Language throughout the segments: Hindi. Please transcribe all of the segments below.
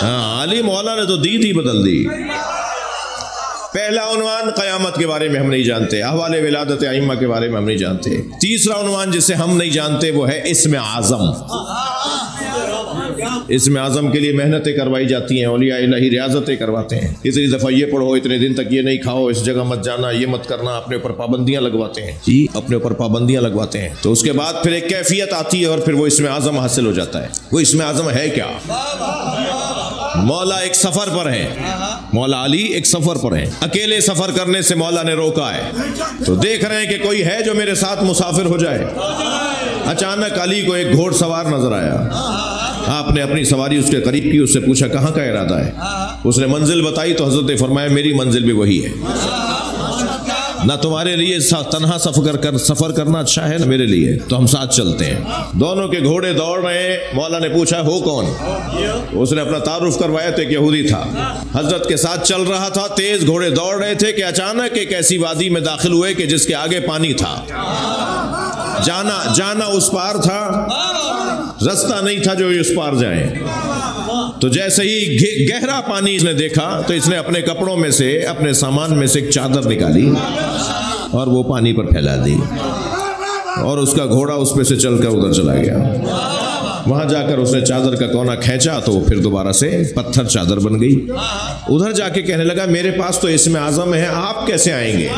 हाँ, अली मौला ने तो दीद ही बदल दी। पहला उन्वान क़यामत के बारे में हम नहीं जानते, अहवाले विलादत अइम्मा के बारे में हम नहीं जानते। तीसरा उन्वान जिसे हम नहीं जानते वो है इस्म आज़म। इस्म आज़म के लिए मेहनतें करवाई जाती हैं, औलिया इलाही रियाजतें करवाते हैं, इतनी दफ़ा ये पढ़ो, इतने दिन तक ये नहीं खाओ, इस जगह मत जाना, ये मत करना, अपने ऊपर पाबंदियाँ लगवाते हैं जी, अपने ऊपर पाबंदियाँ लगवाते हैं। तो उसके बाद फिर एक कैफियत आती है और फिर वो इस्म आज़म हासिल हो जाता है। वो इस्म आज़म है क्या? मौला एक सफ़र पर है, मौला अली एक सफ़र पर है, अकेले सफ़र करने से मौला ने रोका है। तो देख रहे हैं कि कोई है जो मेरे साथ मुसाफिर हो जाए। अचानक अली को एक घोड़सवार नजर आया। आपने अपनी सवारी उसके करीब की, उससे पूछा कहाँ का इरादा है। उसने मंजिल बताई तो हजरत ने फरमाया मेरी मंजिल भी वही है। ना तुम्हारे लिए तन्हा सफर करना अच्छा है ना मेरे लिए, तो हम साथ चलते हैं। दोनों के घोड़े दौड़ रहे हैं। मौला ने पूछा हो कौन? उसने अपना तारुफ करवाया तो एक यहूदी था, हजरत के साथ चल रहा था। तेज घोड़े दौड़ रहे थे कि अचानक एक ऐसी वादी में दाखिल हुए कि जिसके आगे पानी था। जाना उस पार था, रास्ता नहीं था जो उस पार जाए। तो जैसे ही गहरा पानी इसने देखा तो इसने अपने कपड़ों में से, अपने सामान में से एक चादर निकाली और वो पानी पर फैला दी और उसका घोड़ा उस पे से चलकर उधर चला गया। वहां जाकर उसने चादर का कोना खींचा तो फिर दोबारा से पत्थर चादर बन गई। उधर जाके कहने लगा मेरे पास तो इसमें आज़म है, आप कैसे आएंगे?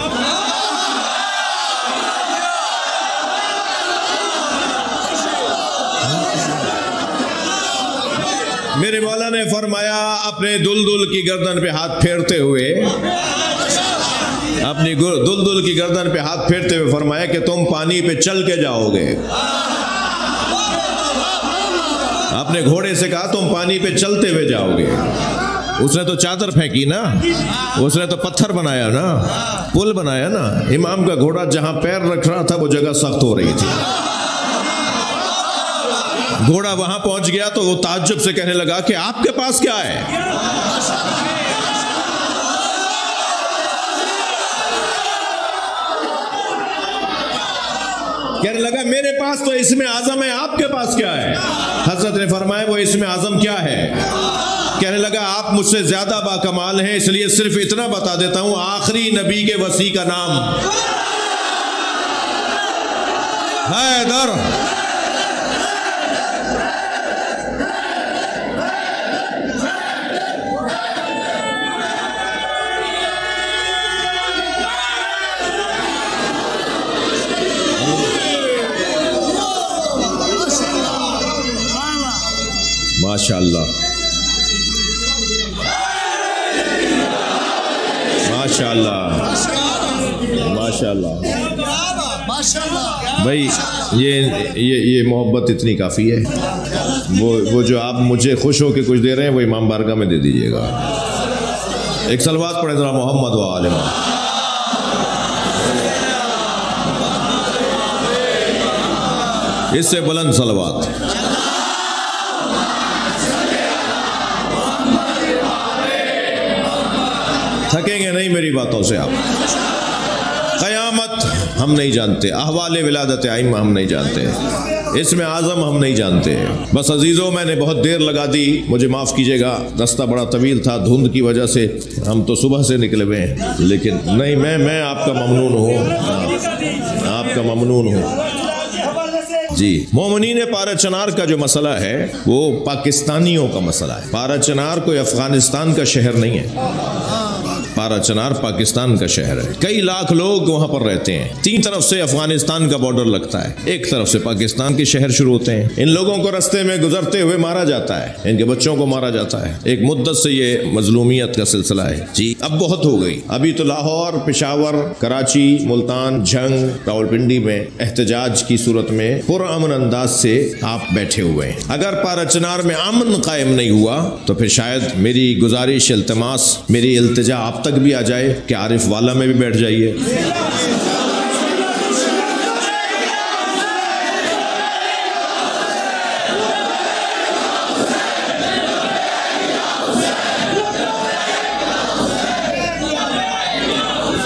मेरे मौला ने फरमाया अपने दुलदुल की गर्दन पे हाथ फेरते हुए, अपनी दुलदुल की गर्दन पे हाथ फेरते हुए फरमाया कि तुम पानी पे चल के जाओगे। अपने घोड़े से कहा तुम पानी पे चलते हुए जाओगे। उसने तो चादर फेंकी ना, उसने तो पत्थर बनाया ना, पुल बनाया ना। इमाम का घोड़ा जहां पैर रख रहा था वो जगह सख्त हो रही थी। घोड़ा वहां पहुंच गया तो वो ताज्जुब से कहने लगा कि आपके पास क्या है? कहने लगा मेरे पास तो इसमें आज़म है, आपके पास क्या है? हजरत ने फरमाया वो इसमें आज़म क्या है? कहने लगा आप मुझसे ज्यादा बाकमाल हैं, इसलिए सिर्फ इतना बता देता हूं, आखिरी नबी के वसी का नाम हैदर। माशाअल्लाह, माशाअल्लाह, माशाअल्लाह, माशाअल्लाह। भाई ये मोहब्बत इतनी काफ़ी है। वो जो आप मुझे खुश हो के कुछ दे रहे हैं वो इमाम बारगाह में दे दीजिएगा। एक सलवात पढ़े जरा, मोहम्मद व आले मोहम्मद। इससे बुलंद सलवात। थकेंगे नहीं मेरी बातों से आप। क़यामत हम नहीं जानते, अहवाले विलादत आइम्मा हम नहीं जानते, इसमें आज़म हम नहीं जानते। बस अजीज़ों मैंने बहुत देर लगा दी, मुझे माफ़ कीजिएगा, रास्ता बड़ा तवील था, धुंध की वजह से हम तो सुबह से निकले हुए हैं। लेकिन नहीं, मैं आपका ममनून हूँ, आपका ममनून हूँ जी। मोमिनीन पारा चनार का जो मसला है वो पाकिस्तानियों का मसला है। पारा चनार कोई अफगानिस्तान का शहर नहीं है, पारा चनार पाकिस्तान का शहर है। कई लाख लोग वहां पर रहते हैं। तीन तरफ से अफगानिस्तान का बॉर्डर लगता है, एक तरफ से पाकिस्तान के शहर शुरू होते हैं। इन लोगों को रास्ते में गुजरते हुए मारा जाता है, इनके बच्चों को मारा जाता है। एक मुद्दत से ये मजलूमियत का सिलसिला है जी। अब बहुत हो गई। अभी तो लाहौर, पेशावर, कराची, मुल्तान, झंग, रावलपिंडी में एहतजाज की सूरत में पुरअमन अंदाज से आप बैठे हुए हैं। अगर पारा चनार में अमन कायम नहीं हुआ तो फिर शायद मेरी गुजारिश, इल्तिमास, मेरी इल्तिजा आप तक भी आ जाए कि आरिफ वाला में भी बैठ जाइए।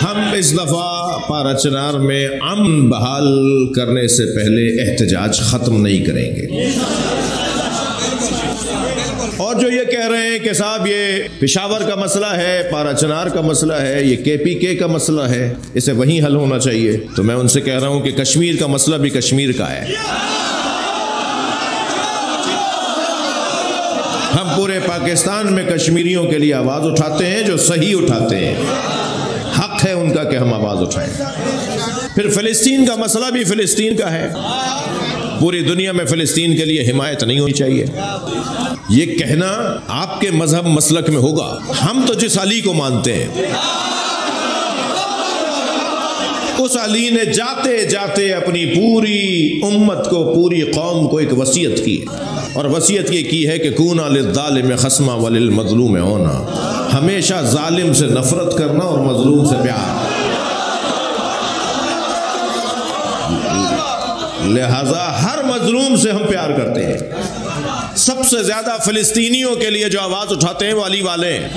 हम इस दफा पारा चनार में अमन बहाल करने से पहले एहतजाज खत्म नहीं करेंगे। और जो ये कह रहे हैं कि साहब ये पेशावर का मसला है, पारा चनार का मसला है, ये KPK का मसला है, इसे वहीं हल होना चाहिए, तो मैं उनसे कह रहा हूं कि कश्मीर का मसला भी कश्मीर का है। हम पूरे पाकिस्तान में कश्मीरियों के लिए आवाज उठाते हैं, जो सही उठाते हैं, हक है उनका कि हम आवाज उठाएं। फिर फिलिस्तीन का मसला भी फिलिस्तीन का है, पूरी दुनिया में फिलिस्तीन के लिए हिमायत नहीं होनी चाहिए। ये कहना आपके मजहब मसलक में होगा, हम तो जिस अली को मानते हैं उस अली ने जाते जाते अपनी पूरी उम्मत को, पूरी कौम को एक वसीयत की, और वसीयत ये की है कि कूना लिज़्ज़ालिम खस्मा वलिल मज़लूम होना, हमेशा जालिम से नफरत करना और मजलूम से प्यार। लिहाजा हर मजलूम से हम प्यार करते हैं। सबसे ज्यादा फिलिस्तीनियों के लिए जो आवाज उठाते हैं वो अली वाले हैं।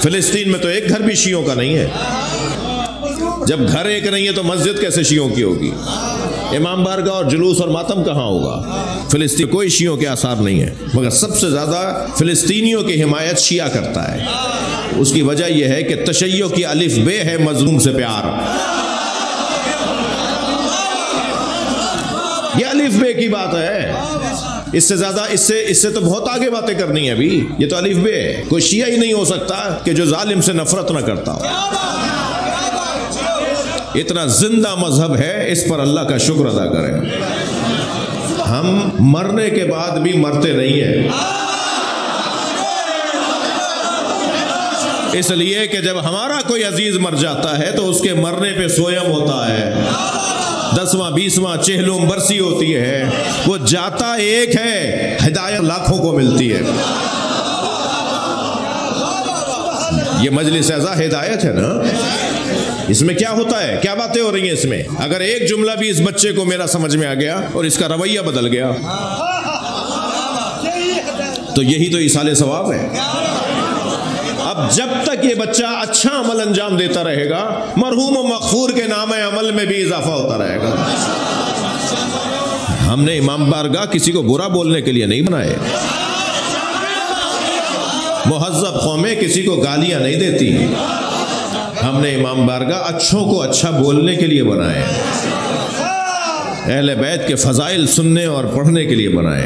फिलिस्तीन में तो एक घर भी शियों का नहीं है। जब घर एक नहीं है तो मस्जिद कैसे शियों की होगी? इमाम बारगाह और जुलूस और मातम कहाँ होगा? फिलिस्तीन कोई शियों के आसार नहीं है, मगर सबसे ज्यादा फिलिस्तीनियों की हिमायत शिया करता है। उसकी वजह यह है कि तशय्यो की अलिफ बे है मजलूम से प्यार। ये अलिफ बे की बात है, इससे ज्यादा इससे तो बहुत आगे बातें करनी है। अभी ये तो अलिफ बे है। कोई शिया ही नहीं हो सकता कि जो जालिम से नफरत ना करता हो। इतना जिंदा मजहब है, इस पर अल्लाह का शुक्र अदा करें। हम मरने के बाद भी मरते नहीं है, इसलिए कि जब हमारा कोई अजीज मर जाता है तो उसके मरने पे सोयम होता है, 10वां 20वां चेहलुम बरसी होती है। वो जाता एक है, हिदायत लाखों को मिलती है। ये मजलिस ऐसा हिदायत है ना, इसमें क्या होता है, क्या बातें हो रही हैं इसमें? अगर एक जुमला भी इस बच्चे को मेरा समझ में आ गया और इसका रवैया बदल गया तो यही तो इसाले सवाब है। अब जब तक ये बच्चा अच्छा अमल अंजाम देता रहेगा, मरहूम और मग़फूर के नाम अमल में भी इजाफा होता रहेगा। हमने इमाम बारगाह किसी को बुरा बोलने के लिए नहीं बनाए। मुहज़्ज़ब कौमें किसी को गालियां नहीं देती। हमने इमाम बारगाह अच्छों को अच्छा बोलने के लिए बनाए, अहले बैत के फ़ज़ाइल सुनने और पढ़ने के लिए बनाए।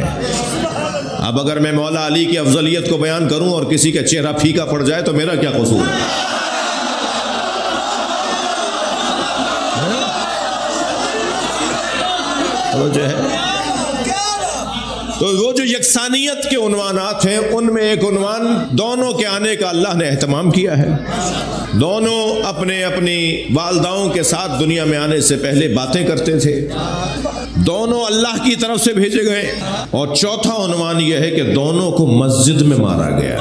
अब अगर मैं मौला अली की अफजलियत को बयान करूं और किसी का चेहरा फीका पड़ जाए तो मेरा क्या कसूर है? तो जो है, तो वो जो यकसानियत के उन्वानात हैं उनमें एक उन्वान दोनों के आने का अल्लाह ने एहतमाम किया है। दोनों अपने अपनी वालदाओं के साथ दुनिया में आने से पहले बातें करते थे। दोनों अल्लाह की तरफ से भेजे गए। और चौथा उन्वान यह है कि दोनों को मस्जिद में मारा गया।